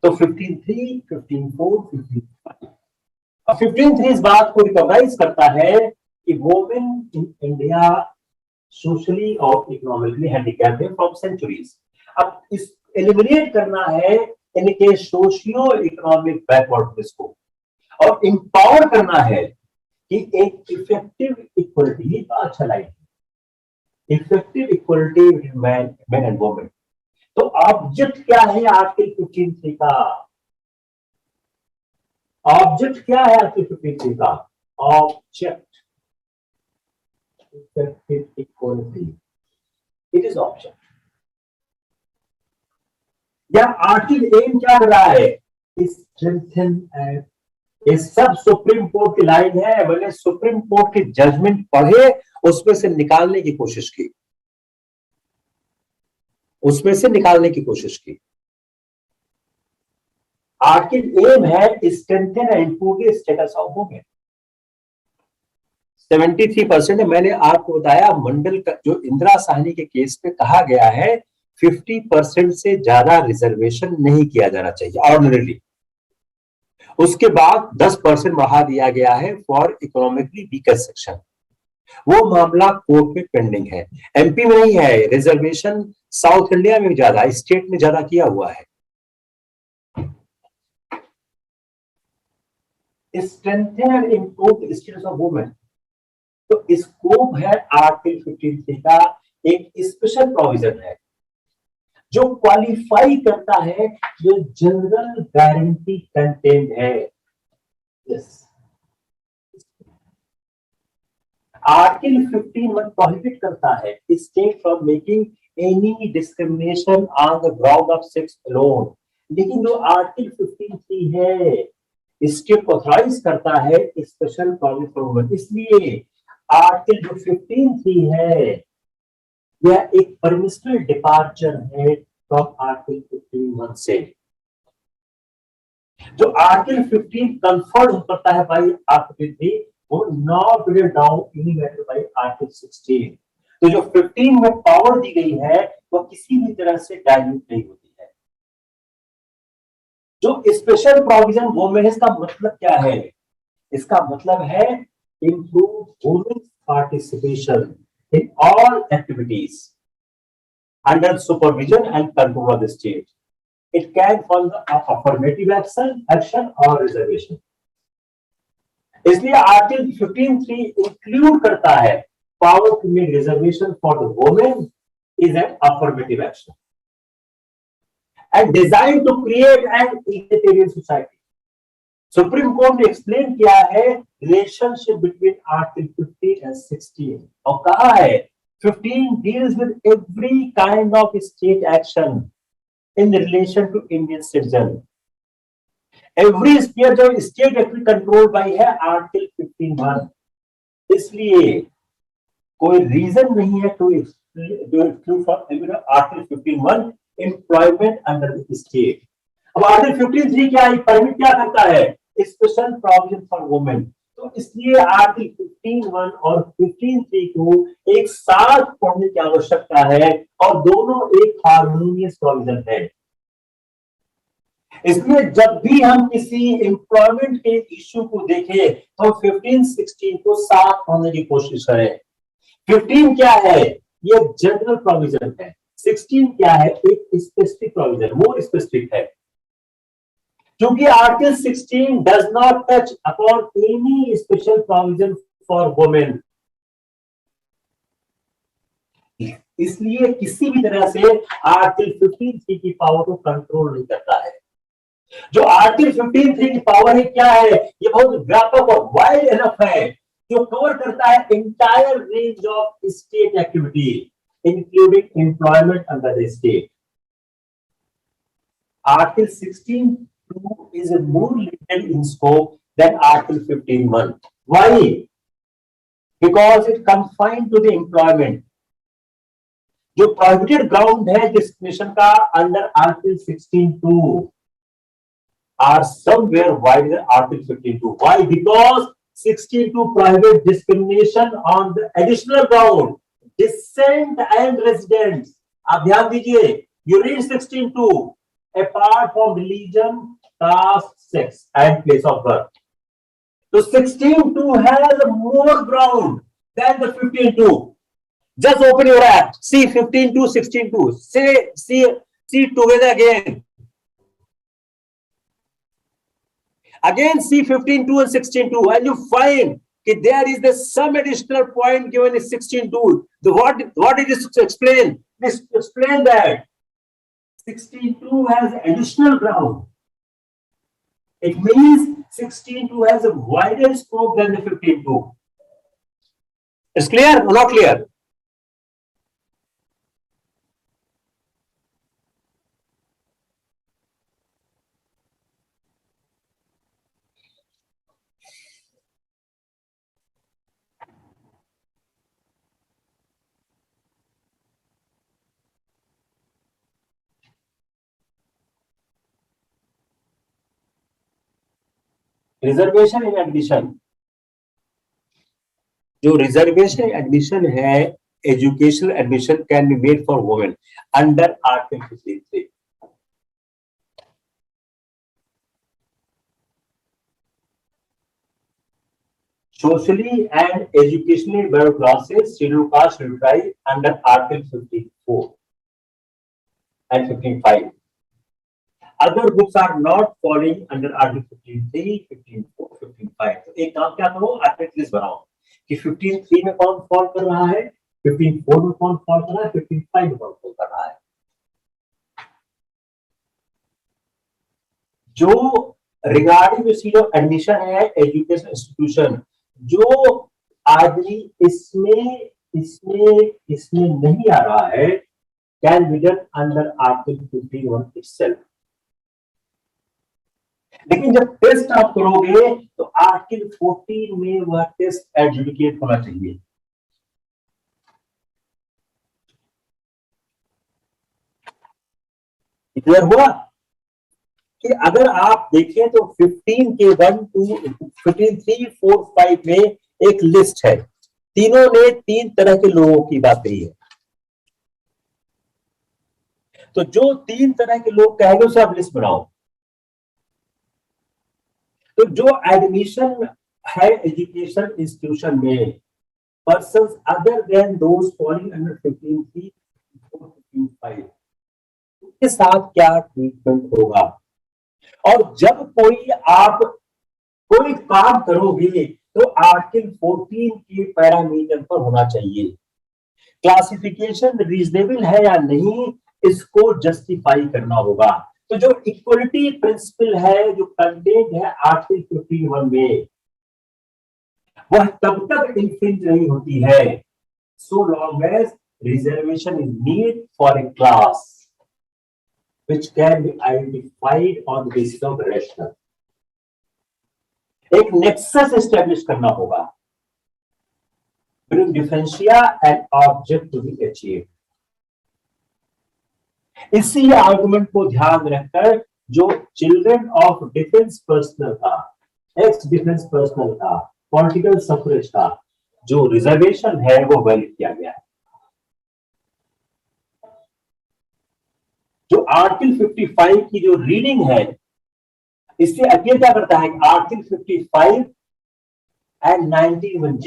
तो 15(3), 15(4), 15(5). और 15(3) इस बात को रिकॉग्नाइज करता है कि वुमेन इन इंडिया सोशली और इकोनॉमिकली हैंडीकैप्ड है फ्रॉम सेंचुरीज। अब इस एलिमिनेट करना है इनके सोशियो इकोनॉमिक बैकवर्डनेस को और इंपावर करना है कि एक इफेक्टिव इक्वलिटी, ये तो अच्छा लाइन है, effective equality between man and women. तो ऑब्जेक्ट क्या है आर्टिकल 15(3) का? ऑब्जेक्ट क्या है आर्टिकल 15(3) का? Object effective equality. It is object. या आर्टिकल एम क्या कर रहा है, स्ट्रेंथन एंड, ये सब सुप्रीम कोर्ट की लाइन है। मैंने सुप्रीम कोर्ट की जजमेंट पढ़े, उसमें से निकालने की कोशिश की, उसमें से निकालने की कोशिश की। आर्टिकल एम है strengthen and improve the status of women. 73% है। मैंने आपको बताया मंडल का जो इंदिरा साहनी के केस पे कहा गया है 50% से ज्यादा रिजर्वेशन नहीं किया जाना चाहिए ऑर्डिनरी। उसके बाद 10% बढ़ा दिया गया है फॉर इकोनॉमिकली वीकर सेक्शन। वो मामला कोर्ट में पेंडिंग है। एमपी में नहीं है रिजर्वेशन, साउथ इंडिया में ज्यादा, स्टेट में ज्यादा किया हुआ है। Strengthen and improve status of women, तो स्कोप है आर्टिकल 53 का। एक स्पेशल प्रोविजन है जो क्वालिफाई करता है, जो जनरल गारंटी कंटेंट है। यस, आर्टिकल 15 प्रोहिबिट करता है state from making any discrimination on the ground of sex alone. लेकिन जो आर्टिकल 15 है स्टेट को ऑथराइज करता है स्पेशल प्रोविजन। इसलिए आर्टिकल जो 15 है यह एक परमिशनल डिपार्चर है फ्रॉम आर्टिकल 15 से। जो आर्टिकल 15 कंफर्ड करता है बाई आर्टिकल 3 वो not related down any matter by article 16। तो जो 15 में पावर दी गई है वो किसी भी तरह से डायल्यूट नहीं होती है। जो स्पेशल प्रोविजन वुमेन, इसका मतलब क्या है? इसका मतलब है improve women's participation in all activities under supervision and control of the state. It can form the affirmative action or reservation. इसलिए आर्टिकल 15(3) इंक्लूड करता है power to make reservation for the women is an affirmative action and design to create an equitarian society. Supreme court ने एक्सप्लेन किया है रिलेशनशिप बिटवीन आर्टिकल 15 एंड 16 और कहा है 15 deals with every kind of state action in relation to Indian citizen. Every sphere जो स्टेट एक्टिव कंट्रोल बाई है आर्टिकल 15(1). इसलिए कोई रीजन नहीं है to exclude from article 15(1) employment under the state. अब आर्टिकल 15(3) क्या है? परमिट क्या करता है? Special provision for women. तो इसलिए आर्टिकल 15(1) और 15(3) को एक साथ पढ़ने की आवश्यकता है और दोनों एक हार्मोनियस प्रोविजन है। इसलिए जब भी हम किसी एम्प्लॉयमेंट के इश्यू को देखें तो 15-16 को साथ होने की कोशिश करें। 15 क्या है? ये जनरल प्रोविजन है। 16 क्या है? एक स्पेसिफिक प्रोविजन, मोर स्पेसिफिक है। क्योंकि article 16 does not touch upon any special provision for women, इसलिए किसी भी तरह से आर्टिकल 15(3) की पावर को कंट्रोल नहीं करता है। जो आर्टिकल 15(3) की पावर है क्या है? ये बहुत व्यापक और वाइड एनफ है जो कवर करता है entire range of state activity including employment under the state. Article 16(2) is more limited in scope than article 15(1). Why? Because it confined to the employment. जो प्रोहिबिटेड ग्राउंड है डिस्क्रिमिनेशन का under article 16(2) are somewhere wider than article 15(2). Why? Because 16(2) prohibits discrimination on the additional ground descent and residence. आप ध्यान दीजिए, you read 16(2) apart from religion, caste, sex and place of birth. So 16(2) has more ground than the 15(2). Just open your app, see 15(2), 16(2). See together again. Again see 15(2) and 16(2) and you find that there is some additional point given in 16(2). What it is to explain? This explain that 16(2) has additional ground. It means 16(2) has a wider scope than the 15(2). It's clear or not clear? Reservation in admission, जो रिजर्वेशन एडमिशन है, educational admission can be made for women under article 53। socially and educationally backward classes, scheduled caste, scheduled tribe under Article 54 and 55. Other groups are not falling under Article 53, 54, 55. तो एक काम क्या करो, आर्टिकल लिस्ट बनाओ कि 15(3) में कौन फॉल कर रहा है, 15(4) में कौन फॉल कर रहा है, 15(5) में कौन फॉल कर रहा है। जो रिगार्डिंग सीट ऑफ एडमिशन है एजुकेशन इंस्टीट्यूशन, जो आदमी इसमें इसमें इसमें नहीं आ रहा है, can be done under article 51 itself. लेकिन जब टेस्ट आप करोगे तो आर्टिकल 14 में वह टेस्ट एडजुडिकेट होना चाहिए। क्लियर हुआ कि अगर आप देखें तो 15 के 1 2 15 3 4 5 में एक लिस्ट है, तीनों ने 3 तरह के लोगों की बात कही है। तो जो 3 तरह के लोग कहेंगे उसे आप लिस्ट बनाओ। तो जो एडमिशन है एजुकेशन इंस्टीट्यूशन में, persons other than those falling under 15(3) 15(5) के साथ क्या ट्रीटमेंट होगा। और जब आप कोई काम करोगे तो आर्टिकल 14 के पैरामीटर पर होना चाहिए। क्लासिफिकेशन रीजनेबल है या नहीं, इसको जस्टिफाई करना होगा। तो जो इक्वलिटी प्रिंसिपल है, जो कंटेंट है आर्टिकल 15(1) में, वह तब तक इन्फ्रिंज नहीं होती है so long as reservation is need for a class which can be identified on the basis of rational। एक नेक्सस एस्टेब्लिश करना होगा between differentia and object to be achieved। इसी आर्गुमेंट को ध्यान रखकर जो चिल्ड्रन ऑफ डिफेंस पर्सनल था, एक्स डिफेंस पर्सनल था, पॉलिटिकल सफरेज था, जो रिजर्वेशन है वो वैलिड किया गया है। जो आर्टिकल 55 की जो रीडिंग है, इससे अगले क्या करता है, article 55 and 91G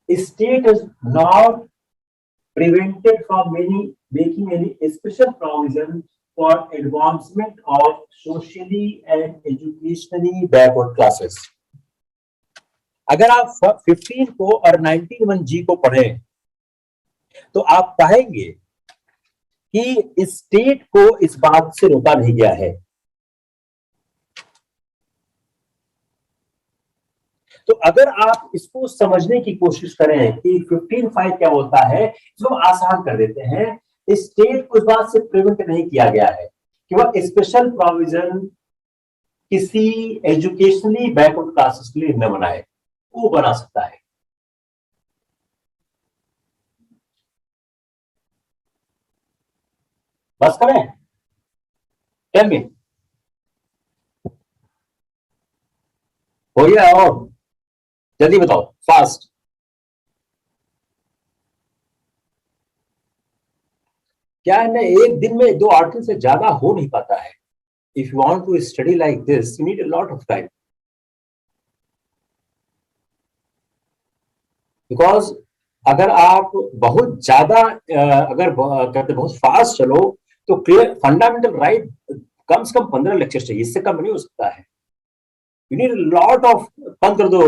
state is not prevented from making any special provision for advancement of socially and educationally backward classes. अगर आप 15 को और 91G को पढ़ें तो आप पाएंगे कि स्टेट को इस बात से रोका नहीं गया है। तो अगर आप इसको समझने की कोशिश करें कि 15(5) क्या होता है, इसको आसान कर देते हैं। स्टेट को इस बात से प्रिवेंट नहीं किया गया है कि वह स्पेशल प्रोविजन किसी एजुकेशनली बैकवर्ड क्लासेस के लिए न बनाए, वो बना सकता है। बस करें, टेल मी, हो गया? और जल्दी बताओ, फास्ट। क्या है ना, एक दिन में 2 आर्टिकल से ज्यादा हो नहीं पाता है। If you want to study like this you need a lot of time, because अगर आप बहुत ज्यादा कहते बहुत फास्ट चलो तो क्लियर फंडामेंटल राइट कम से कम 15 लेक्चर चाहिए, इससे कम नहीं हो सकता है। यू नीड लॉट ऑफ, बंद कर दो।